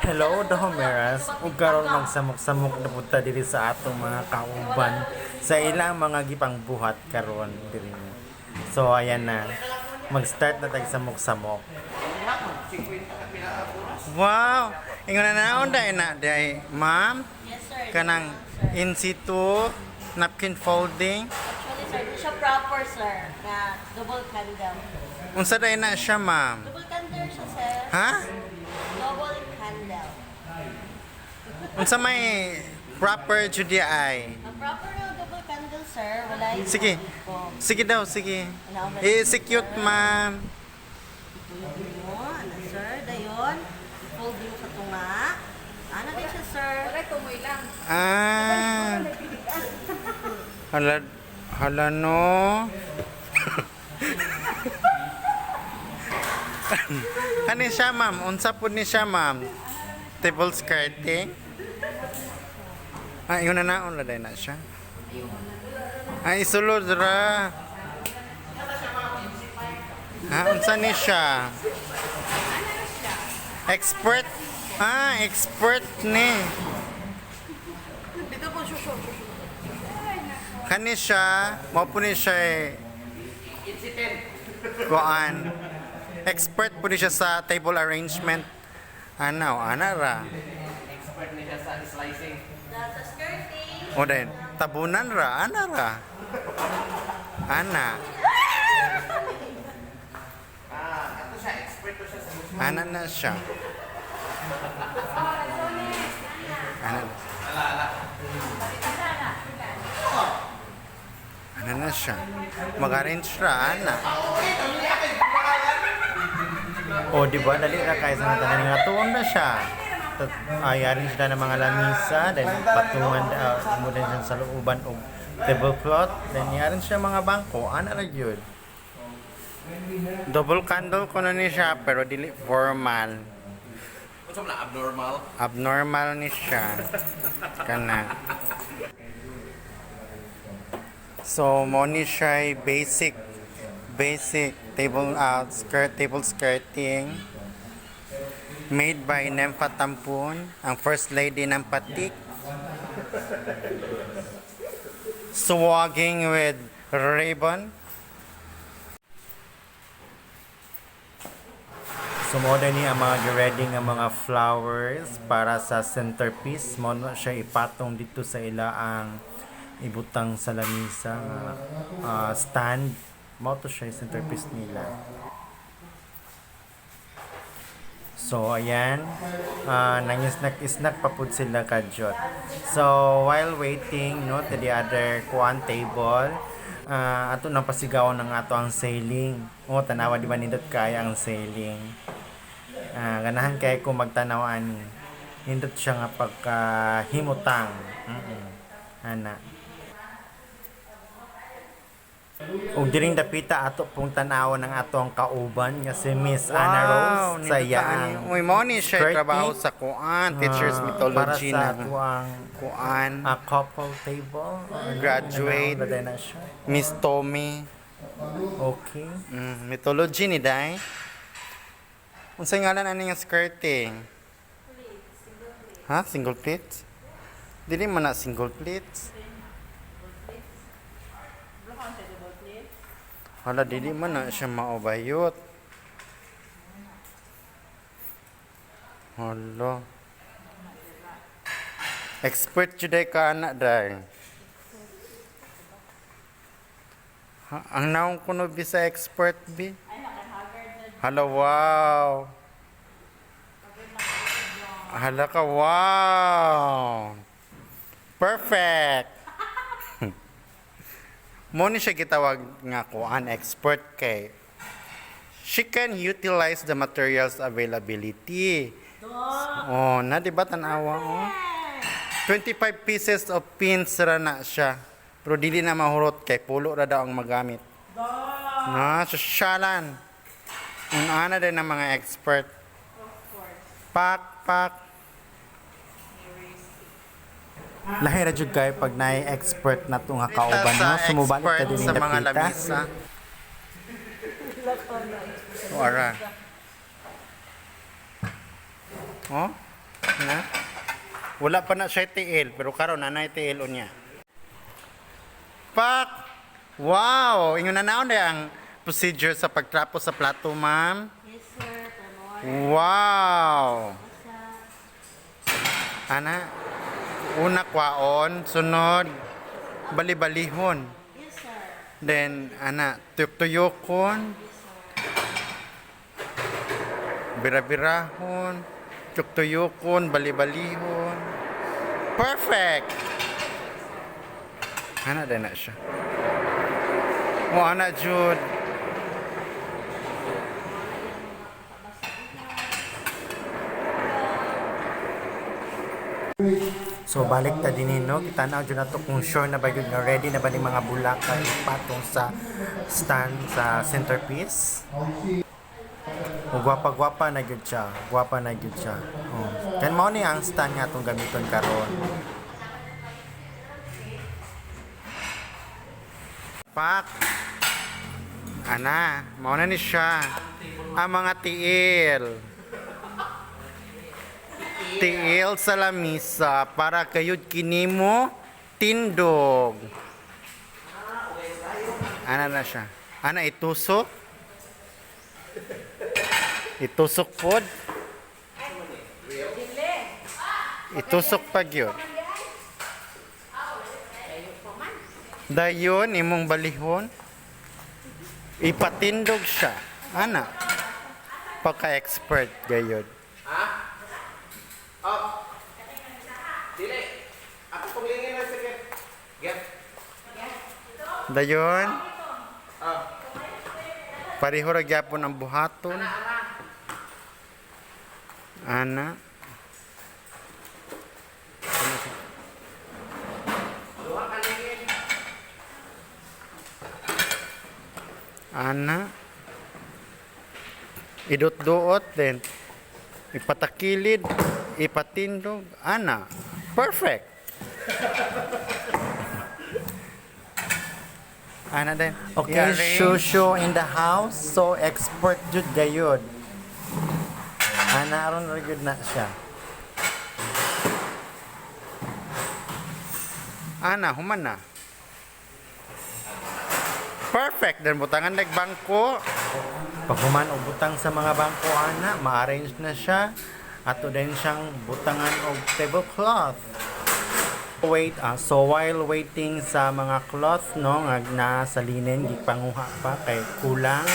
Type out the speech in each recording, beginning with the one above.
Hello, Dahomeras. Ug karon magsamok-samok na punta diri sa atong mga kauban sa ilang mga gipang buhat karon diri. So ayan na. Mag-start na tag samok-samok. Wow! Ingon na naon na day, ma'am. Yes, sir. Kanang in situ napkin folding. Actually, sir, di siya proper, sir. Na double candle. Unsa day na siya, ma'am? Double candle siya, sir. Ha? Double candle. Unsa may proper judi ay? Ang proper na double candle, sir, wala yung Sige. po. Sige daw, sige. Ano, I-execute, ma'am. Mo, ano, sir, dayon. Fold yung sa tunga. Ano din siya, sir? Ah. Hala no. Kani siya, ma'am? Unsa pud ni siya, ma'am? Table skirting? Ah, yun na naon na na siya. Ah, isulod ra. Ah, unsa ni siya? Expert? Ah, expert ni. Kani siya, mao po ni siya kuan. Expert po ni siya sa table arrangement. Ano, ana ra. Expert niya sa slicing. Sa skirting. O din, tabunan ra, ana ra. Ana. Ato siya, expert to siya sa gusto. Ana na siya. Ana. Ana na siya. Mag-arrange ra, ana. O, di ba? Dali na kayo sa tanan nga tuon na siya. Arrange na ng mga lamisa, then patungan mo din siya sa looban o tablecloth, then i-arrange siya mga bangko. Ana ra yun. Double candle ko na ni siya, pero dili formal. Kung saan na abnormal? Abnormal ni siya. Kana. So, mo ni siya basic table skirting made by Nympha Tampon, ang first lady ng Patik. Swagging with ribbon. Sumoda ni ang mga ready nga mga flowers para sa centerpiece. Mo na siya ipatong dito sa ila ang ibutang sa lamisa nga stand. Mo to siya yung centerpiece nila. So ayan, nangisnak-isnak pa pud sila kadyot. So while waiting no to the other kuan table, ato nang pasigawan ng ato ang sailing. O tanawa di ba nindot kaya ang sailing. Ganahan kay ko magtanaw ani. Nindot siya nga pagkahimutang. Ana. Ug diring dapita ato pong tanaw ng atong kauban nga si Miss Anna Rose sa iyang Uy, mo ni siya skirting. trabaho sa kuan, teacher's mythology para sa na tuwang kuan. couple table. Graduate. Ano, na siya. Miss Tommy. Okay. Mythology ni Day. Unsay ngalan ani nga skirting? Ha? Single pleats? Dili man na single pleats. Hala, dili man na siya maobayot. Hala. Expert juday ka anak day. Ang naong kuno bisa expert bi? Hala, wow. Hala ka, wow. Perfect. Mo ni siya gitawag nga kuan expert kay she can utilize the materials availability. Oh, na di ba tanawa oh? 25 pieces of pins ra na siya. Pero dili na mahurot kay pulo ra daw ang magamit. Na, sosyalan. Una din ng mga expert. Pak. Lahi ra jud kay pag naay expert na to nga kauban mo, sumubalik ka din sa mga dapita. lamisa. Ora. Oh? Na? Wala pa na siya tiil, pero karon na na tiil unya. Pak! Wow! Ingon na naon ang procedure sa pagtrapo sa plato, ma'am. Yes, sir. Panor. Wow! Ana, una kwaon, sunod, bali-balihon. Yes, sir. Then, ana, tuyok-tuyokon, bira-birahon, tuyok-tuyokon, bali-balihon. Perfect! Ana, din na siya. O, ana, Jude. So balik ta din no, kita na jud nato kung sure na ba gyud nga ready na ba ni mga bulaka ipatong sa stand sa centerpiece. O gwapa-gwapa na gyud siya, gwapa na gyud siya. Oh. Kan mao ni ang stand nga atong gamiton karon. Pak! Ana, mao na ni siya. Ang mga tiil. Tiil sa lamisa para kayod kinimo tindog. Ana na siya. Ana itusok. Itusok pod. Itusok pag yun. Dayon imong balihon. Ipatindog siya. Ana. Pagka-expert gayod. Dayon. Pareho ra gyapon ang buhaton. Ana. Ana. Idot-duot din. Ipatakilid, ipatindog. Ana. Perfect. Ana din. Okay, I-arrange. Shusho in the house. So expert jud gayud. Ana aron ra gyud na siya. Ana, human na. Perfect. Dan butangan nagbangko. Pag human og butang sa mga bangko ana, ma-arrange na siya. Ato din siyang butangan og tablecloth. Wait, so while waiting sa mga cloth no nga na sa linen gipanguha pa kay kulang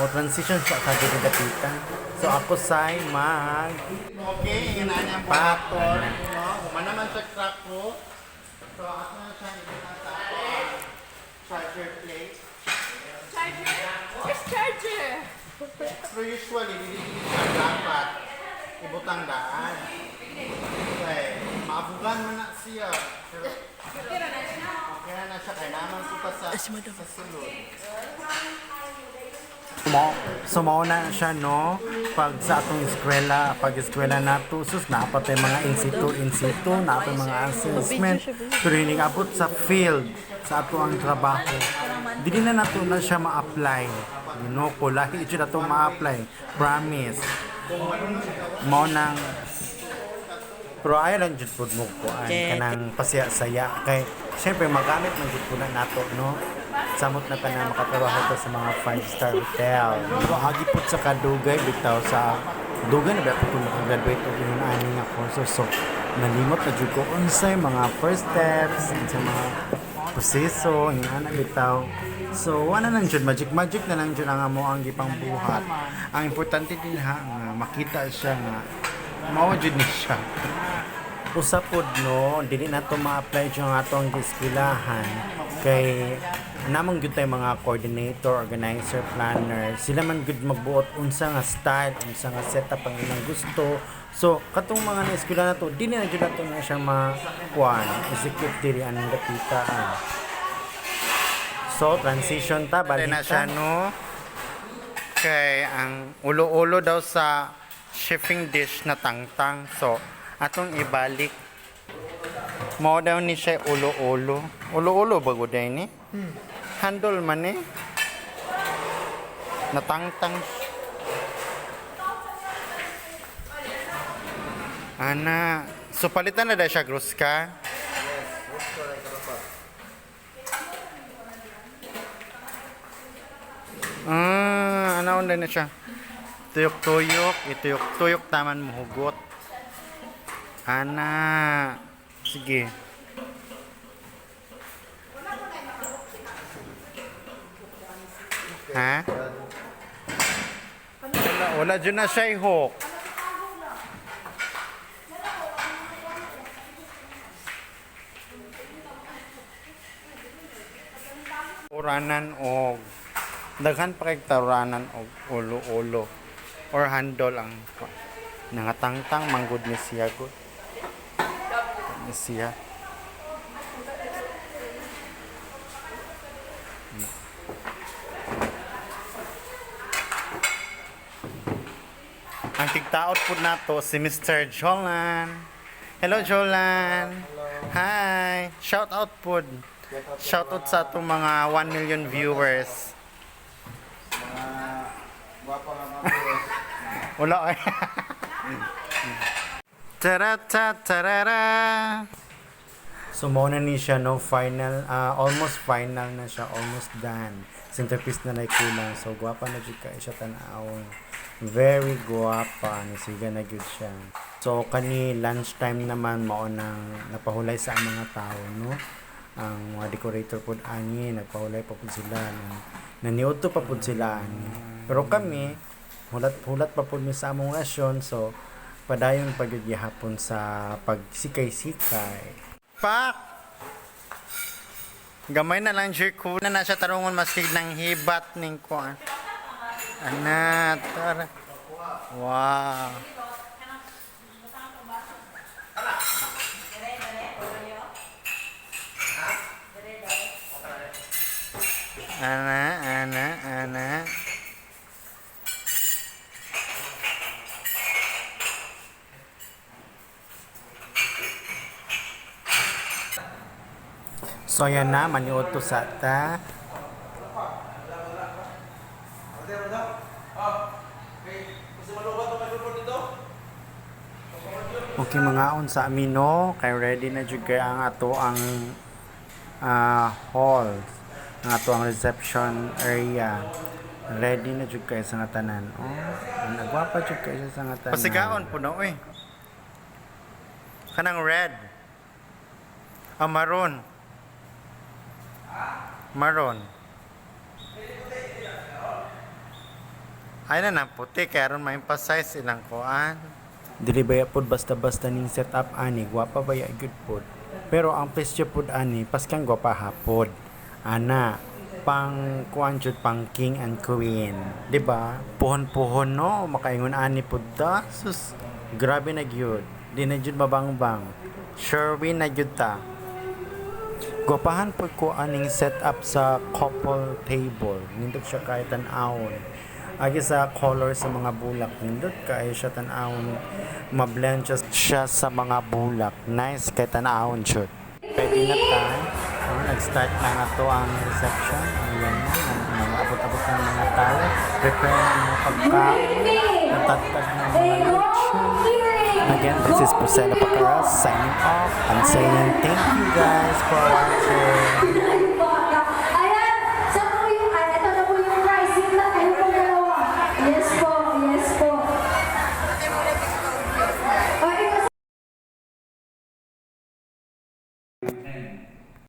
mo transition siya sa didapita. So ako say mag Okay, yun na niya pator. No, human naman sa trako. So, ato na siya ibutang sa charger plate. Charger? Where's charger? Pero usually, dili siya dapat ibutang daan. Okay, maabugan mo na siya. Pero, okay na siya, kaya naman kita sa sulod. So mauna siya no pag sa atong eskwela, pag eskwela nato sus napatay mga in situ, napay mga assessment pero hindi abot sa field sa ato ang trabaho. Dili na nato na siya ma-apply. You know, kulahi ito na to ma-apply. Promise. Mao nang pero ayaw lang jud pud mo kuan kanang pasaya-saya kay syempre magamit man jud pud nato no. Samot na ka na makatrabaho ko sa mga 5-star hotel. Pero agi po sa kadugay, bitaw sa dugay na ba po kung makagraduate o inunani nga course. So, nalimot na dyan ko unsay mga first steps, sa mga proseso, yung anak bitaw. So, wala nang dyan, magic na lang dyan ang mo ang gipang buhat. Ang importante din ha, nga makita siya nga, mawajud na siya. Usapod no, dili na to ma-apply dyan nga itong eskwilahan. Kay namang gyud tay mga coordinator, organizer, planner, sila man gyud magbuot unsa nga style, unsa nga setup ang ilang gusto. So katong mga eskwela na to, dili na gyud nato na siya ma-kuan, execute diri anong dapita. So transition ta balik na siya no. Kay ang ulo-ulo daw sa chefing dish na tangtang. So atong ibalik. Mao daw ni siya ulo-ulo. Ulo-ulo ba gud ni? Handle man eh. Natangtang. Ana, so palitan na dahil siya gruska? Ano na siya? Tuyok-tuyok, ituyok-tuyok taman muhugot. Ana, sige. Ha? Wala dyan na siya ihok. Uranan og daghan pa kay taranan og ulo-ulo or handle ang nangatangtang manggod ni siya gud. Ni siya. Ang tigtaot po nato si Mr. Jolan. Hello Jolan. Hi. Shout out po. Shout out sa atong mga 1 million viewers. Wala ay. Tarata. So mao na ni siya no final almost final na siya, almost done. Centerpiece na kulang. So gwapa na jud kay siya tan-awon. Very guwapa ni siga na gyud siya. So kani lunchtime naman mao nang napahulay sa mga tao no. Ang mga decorator pod ani nagpahulay pa pud sila naniuto pa pud sila ani. Pero kami hulat pa pud mi sa among rasyon, so padayon pag hapon sa pagsikay-sikay. Pak. Gamay na lang ko na siya tarungon maskig ng hibat ning kuan. Ana, tara. Wow. Ana. So yan na maniuto sa ta. Okay mga on sa amin no, kay ready na jud kay ang ato ang hall, ang ato ang reception area. Ready na jud kay sa nga tanan. Oh, nagwapa jud kay sa nga tanan. Pasigaon po no oy. Kanang red. Maroon. Ay na puti kaya ron ma-emphasize ilang kuan. Dili baya pod basta-basta ning setup ani, gwapa baya gyud pod. Pero ang pestyo pod ani paskang gwapa hapod. Ana, pang kuan jud pang king and queen, di ba? Puhon-puhon no, makaingon ani pod da. Sus, grabe na gyud. Di na jud mabangbang. Sure win na gyud ta. Gwapahan pod ko aning setup sa couple table. Nindot siya kahit tan-awon. Agi sa color sa mga bulak, nindot kay siya tan-awon, mablend siya sa mga bulak. Nice kay tan-awon jud. Pwede na ta. Nag-start na nga to ang reception. Ayan na, mga abot-abot ng mga tao. Prepare ng mga pagkain. Natatag ng mga lechon. Again, this is Priscilla Pacaras signing off and saying thank you guys for watching.